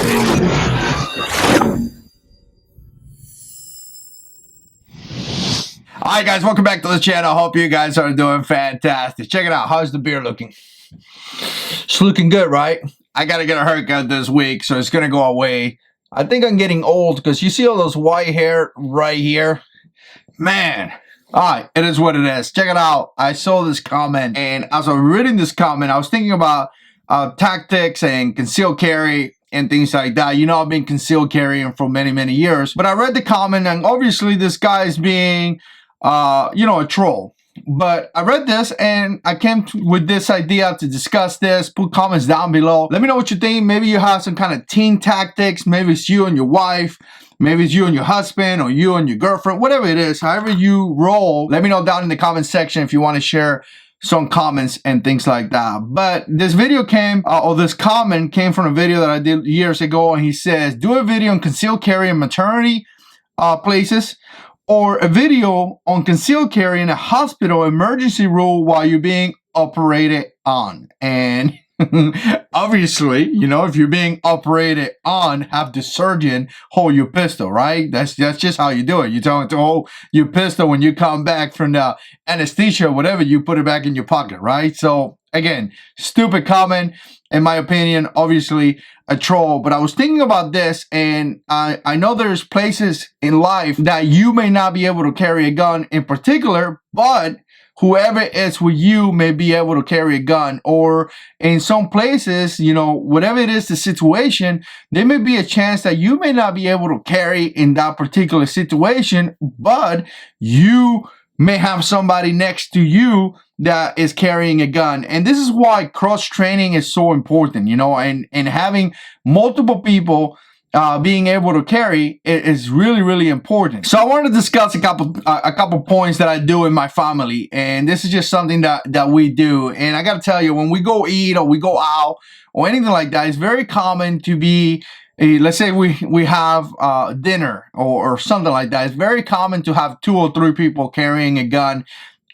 Alright guys, welcome back to the channel. Hope you guys are doing fantastic. Check it out. How's the beard looking? It's looking good, right? I gotta get a haircut this week, so it's gonna go away. I think I'm getting old because you see all those white hair right here? Man. Alright, it is what it is. Check it out. I saw this comment, and as I was reading this comment, I was thinking about tactics and concealed carry and things like that. You know, I've been concealed carrying for many years, but I read the comment, and obviously this guy is being you know, a troll. But I read this and I came with this idea to discuss this. Put comments down below. Let me know what you think. Maybe you have some kind of teen tactics. Maybe it's you and your wife. Maybe it's you and your husband, or you and your girlfriend. Whatever it is, however you roll, let me know down in the comment section if you want to share some comments and things like that. But this video came, or this comment came from a video that I did years ago, and he says, do a video on concealed carry in maternity places, or a video on concealed carry in a hospital emergency room while you're being operated on. And obviously, you know, if you're being operated on, have the surgeon hold your pistol, right? That's just how you do it. You tell him to hold your pistol when you come back from the anesthesia or whatever, you put it back in your pocket, right? So again, stupid comment, in my opinion, obviously a troll. But I was thinking about this, and I know there's places in life that you may not be able to carry a gun in particular, but whoever is with you may be able to carry a gun. Or in some places, you know, whatever it is the situation, there may be a chance that you may not be able to carry in that particular situation, but you may have somebody next to you that is carrying a gun. And this is why cross-training is so important, you know, and having multiple people being able to carry is really important. So I wanted to discuss a couple points that I do in my family, and this is just something that we do. And I gotta tell you, when we go eat or we go out or anything like that, it's very common to be, let's say we have dinner or something like that. It's very common to have 2 or 3 people carrying a gun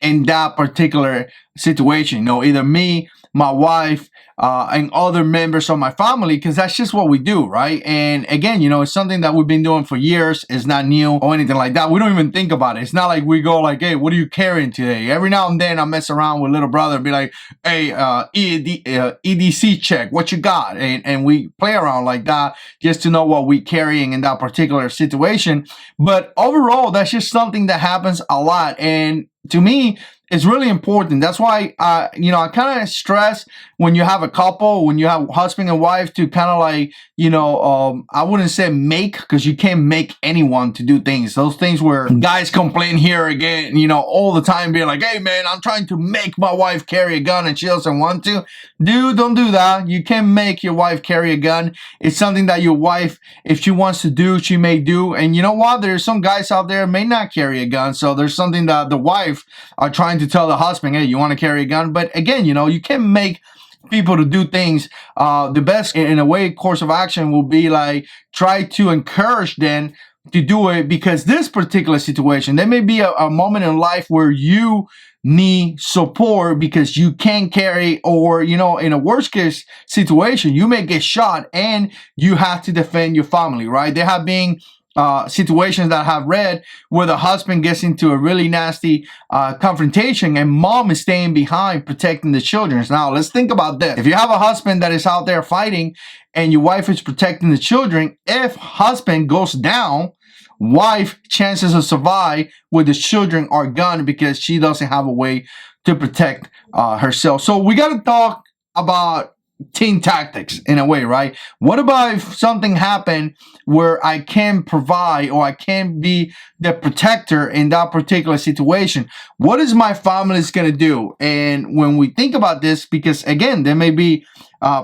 in that particular situation. You know, either me, my wife, and other members of my family, because that's just what we do, right? And again, you know, it's something that we've been doing for years. It's not new or anything like that. We don't even think about it. It's not like we go like, hey, what are you carrying today? Every now and then I mess around with little brother and be like, hey, EDC check, what you got? And we play around like that just to know what we're carrying in that particular situation. But overall, that's just something that happens a lot. And to me, it's really important. That's why, you know, I kind of stress when you have a couple, when you have husband and wife, to kind of like, you know, I wouldn't say make, because you can't make anyone to do things. Those things where guys complain here again, you know, all the time, being like, hey man, I'm trying to make my wife carry a gun and she doesn't want to. Dude, don't do that. You can't make your wife carry a gun. It's something that your wife, if she wants to do, she may do. And you know what? There's some guys out there may not carry a gun. So there's something that the wife are trying to tell the husband, hey, you want to carry a gun? But again, you know, you can't make people to do things. The best, in a way, course of action will be like, try to encourage them to do it, because this particular situation, there may be a moment in life where you need support because you can't carry, or, you know, in a worst case situation, you may get shot and you have to defend your family, right? There have been situations that I have read where the husband gets into a really nasty confrontation and mom is staying behind protecting the children. Now let's think about this. If you have a husband that is out there fighting and your wife is protecting the children, if husband goes down, wife chances of survive with the children are gone because she doesn't have a way to protect herself. So we got to talk about teen tactics in a way, right? What about if something happened where I can provide, or I can be the protector in that particular situation? What is my family going to do? And when we think about this, because again, there may be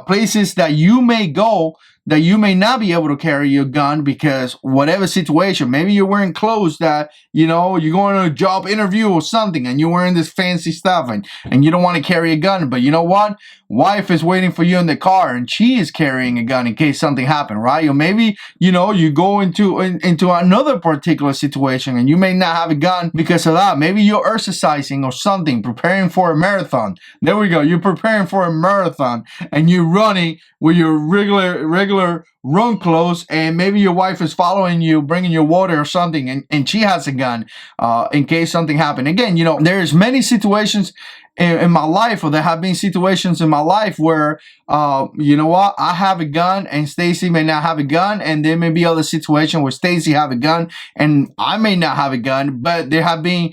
places that you may go that you may not be able to carry your gun because whatever situation, maybe you're wearing clothes that, you know, you're going to a job interview or something and you're wearing this fancy stuff and you don't want to carry a gun. But you know what? Wife is waiting for you in the car and she is carrying a gun in case something happened, right? Or maybe, you know, you go into another particular situation and you may not have a gun because of that. Maybe you're exercising or something, preparing for a marathon. There we go. You're preparing for a marathon and you're running with your regular regular room clothes, and maybe your wife is following you, bringing you water or something, and she has a gun in case something happened. Again, you know, there's many situations in my life, or there have been situations in my life where, you know what, I have a gun and Stacy may not have a gun, and there may be other situation where Stacy have a gun and I may not have a gun, but there have been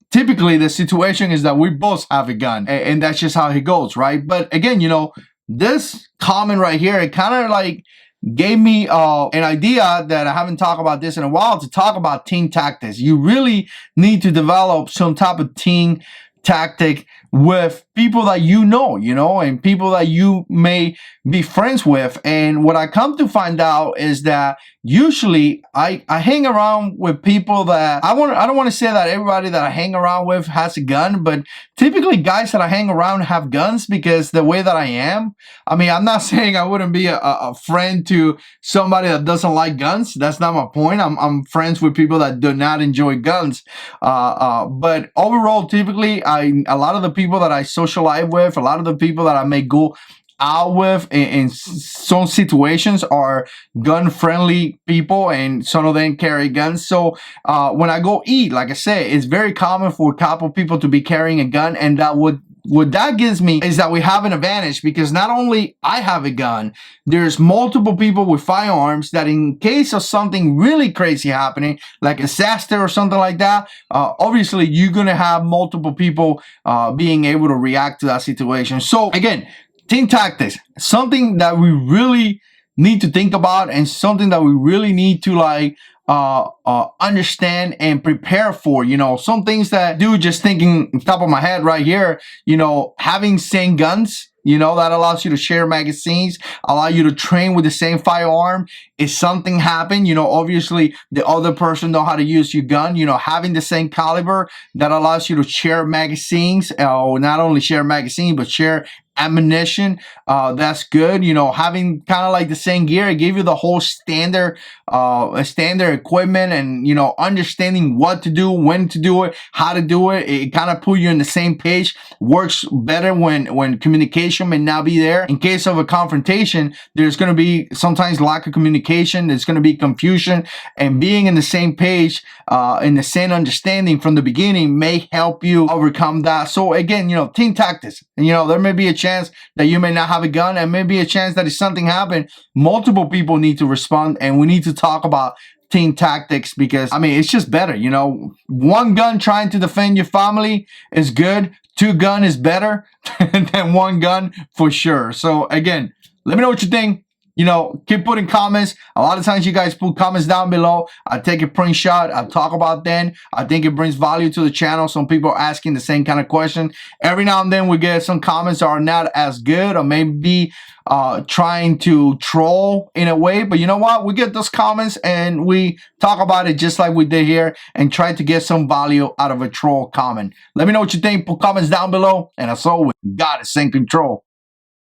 typically the situation is that we both have a gun, and that's just how it goes, right? But again, you know, this comment right here, it kind of like gave me an idea that I haven't talked about this in a while, to talk about team tactics. You really need to develop some type of team tactic with people that you know, and people that you may be friends with. And what I come to find out is that usually I hang around with people that I don't want to say that everybody that I hang around with has a gun, but typically guys that I hang around have guns because the way that I am. I mean, I'm not saying I wouldn't be a friend to somebody that doesn't like guns. That's not my point. I'm friends with people that do not enjoy guns. But overall, typically, a lot of the people that I socialize with, a lot of the people that I may go out with in some situations are gun-friendly people, and some of them carry guns. So when I go eat, like I said, it's very common for a couple people to be carrying a gun, and that what that gives me is that we have an advantage, because not only I have a gun, there's multiple people with firearms that in case of something really crazy happening, like a disaster or something like that, obviously you're gonna have multiple people being able to react to that situation. So again, team tactics, something that we really need to think about, and something that we really need to like understand and prepare for. You know, some things that I do, just thinking top of my head right here, you know, having same guns, you know, that allows you to share magazines, allow you to train with the same firearm. If something happened, you know, obviously the other person know how to use your gun. You know, having the same caliber, that allows you to share magazines, or not only share magazines, but share ammunition. That's good. You know, having kind of like the same gear, it gave you the whole standard equipment, and you know, understanding what to do, when to do it, how to do it. It kind of put you on the same page. Works better when communication may not be there. In case of a confrontation, there's going to be sometimes lack of communication, there's going to be confusion, and being in the same page, in the same understanding from the beginning may help you overcome that. So again, you know, team tactics, and you know, there may be a chance that you may not have a gun, and maybe a chance that if something happened, multiple people need to respond, and we need to talk about team tactics, because I mean, it's just better. You know, one gun trying to defend your family is good, two gun is better than one gun for sure. So again, let me know what you think. You know, keep putting comments. A lot of times you guys put comments down below. I take a print shot. I talk about them. I think it brings value to the channel. Some people are asking the same kind of question. Every now and then we get some comments that are not as good, or maybe trying to troll in a way. But you know what? We get those comments and we talk about it just like we did here, and try to get some value out of a troll comment. Let me know what you think. Put comments down below. And as always, God is in control.